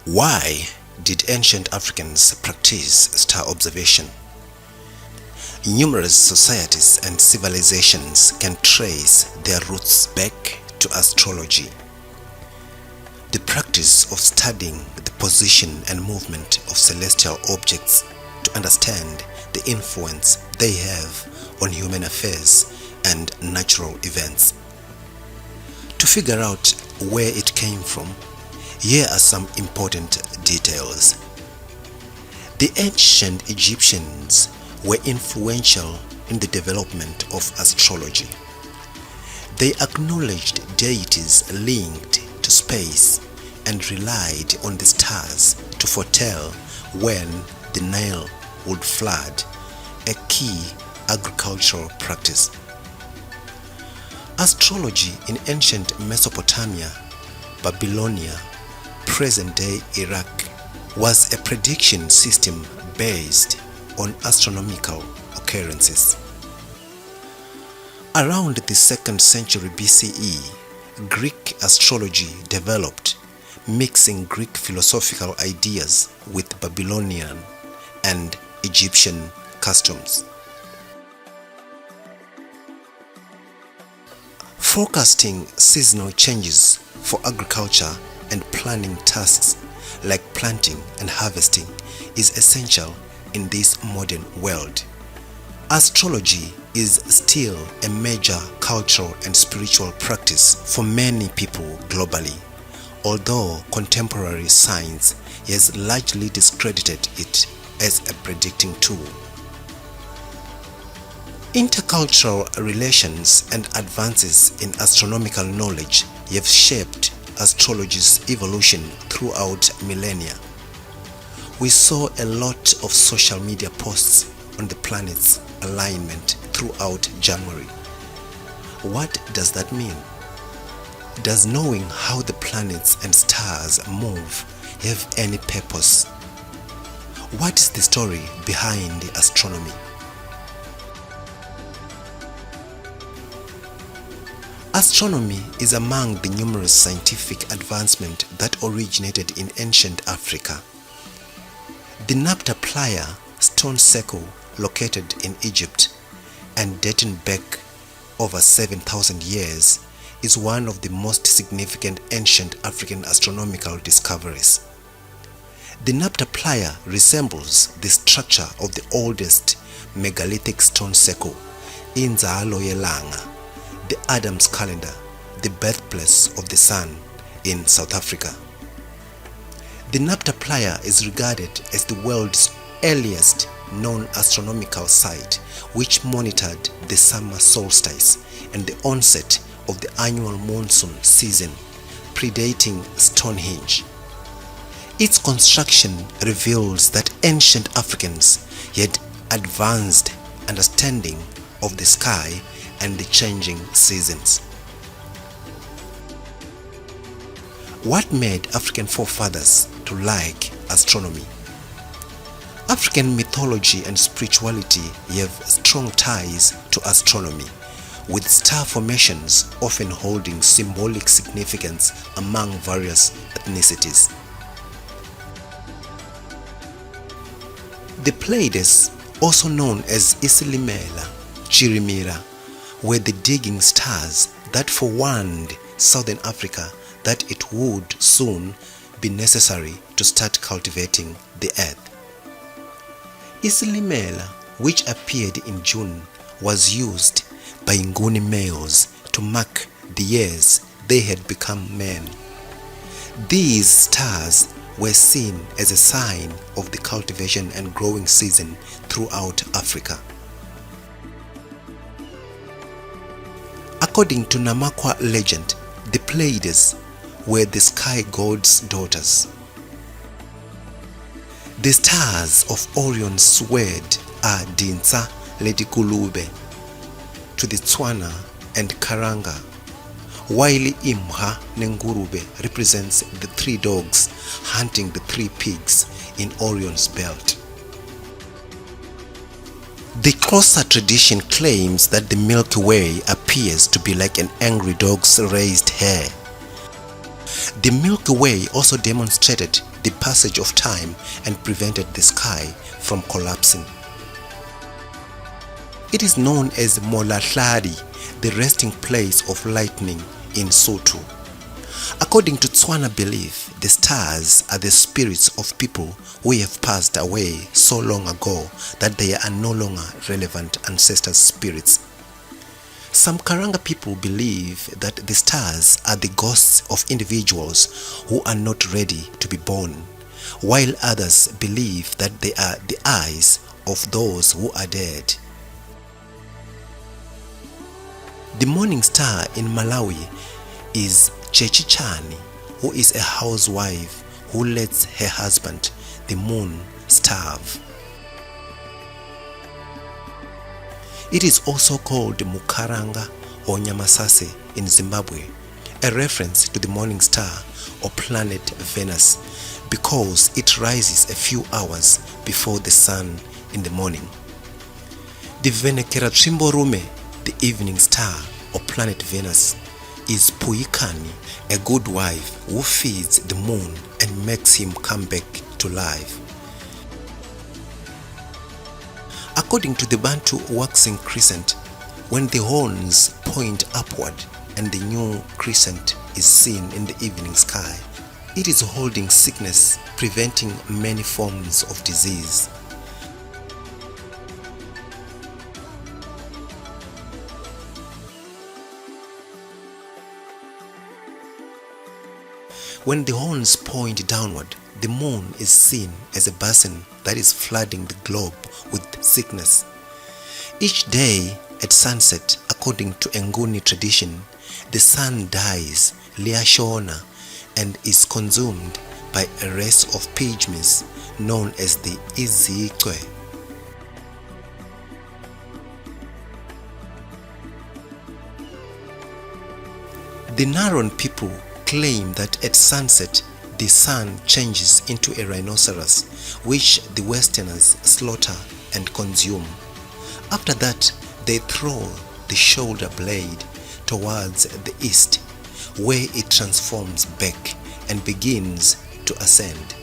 Why did ancient Africans practice star observation? Numerous societies and civilizations can trace their roots back to astrology. The practice of studying the position and movement of celestial objects to understand the influence they have on human affairs and natural events. To figure out where it came from, here are some important details. The ancient Egyptians were influential in the development of astrology. They acknowledged deities linked to space and relied on the stars to foretell when the Nile would flood, a key agricultural practice. Astrology in ancient Mesopotamia, Babylonia, present-day Iraq, was a prediction system based on astronomical occurrences. Around the 2nd century BCE, Greek astrology developed, mixing Greek philosophical ideas with Babylonian and Egyptian customs. Forecasting seasonal changes for agriculture and planning tasks like planting and harvesting is essential in this modern world. Astrology is still a major cultural and spiritual practice for many people globally, although contemporary science has largely discredited it as a predicting tool. Intercultural relations and advances in astronomical knowledge have shaped astrology's evolution throughout millennia. We saw a lot of social media posts on the planet's alignment throughout January. What does that mean? Does knowing how the planets and stars move have any purpose? What is the story behind astronomy? Astronomy is among the numerous scientific advancements that originated in ancient Africa. The Napta Playa stone circle located in Egypt and dating back over 7,000 years is one of the most significant ancient African astronomical discoveries. The Napta Playa resembles the structure of the oldest megalithic stone circle, Inzalo Yelanga, the Adam's calendar, the birthplace of the sun in South Africa. The Napta Playa is regarded as the world's earliest known astronomical site, which monitored the summer solstice and the onset of the annual monsoon season, predating Stonehenge. Its construction reveals that ancient Africans had advanced understanding of the sky and the changing seasons. What made African forefathers to like astronomy? African mythology and spirituality have strong ties to astronomy, with star formations often holding symbolic significance among various ethnicities. The Pleiades, also known as Ado-Ndlela, Chirimira, were the digging stars that forewarned southern Africa that it would soon be necessary to start cultivating the earth. Ado-Ndlela, which appeared in June, was used by Nguni males to mark the years they had become men. These stars were seen as a sign of the cultivation and growing season throughout Africa. According to Namakwa legend, the Pleiades were the sky god's daughters. The stars of Orion's sword are Dinsa, Lady Kulube, to the Tswana and Karanga, while Imha Nengurube represents the 3 dogs hunting the 3 pigs in Orion's belt. The Xhosa tradition claims that the Milky Way appears to be like an angry dog's raised hair. The Milky Way also demonstrated the passage of time and prevented the sky from collapsing. It is known as Molahladi, the resting place of lightning in Sotho. According to Tswana belief, the stars are the spirits of people who have passed away so long ago that they are no longer relevant ancestor spirits. Some Karanga people believe that the stars are the ghosts of individuals who are not ready to be born, while others believe that they are the eyes of those who are dead. The morning star in Malawi is Chechichani, who is a housewife who lets her husband, the moon, starve. It is also called Mukaranga or Nyamasase in Zimbabwe, a reference to the morning star or planet Venus, because it rises a few hours before the sun in the morning. The Venekeratsvimborume, the evening star or planet Venus, is Puikani, a good wife who feeds the moon and makes him come back to life. According to the Bantu waxing crescent, when the horns point upward and the new crescent is seen in the evening sky, it is holding sickness, preventing many forms of disease. When the horns point downward, the moon is seen as a basin that is flooding the globe with sickness. Each day at sunset, according to Nguni tradition, the sun dies, Liashona, and is consumed by a race of pygmies known as the Izikwe. The Naron people claim that at sunset the sun changes into a rhinoceros, which the Westerners slaughter and consume. After that, they throw the shoulder blade towards the east, where it transforms back and begins to ascend.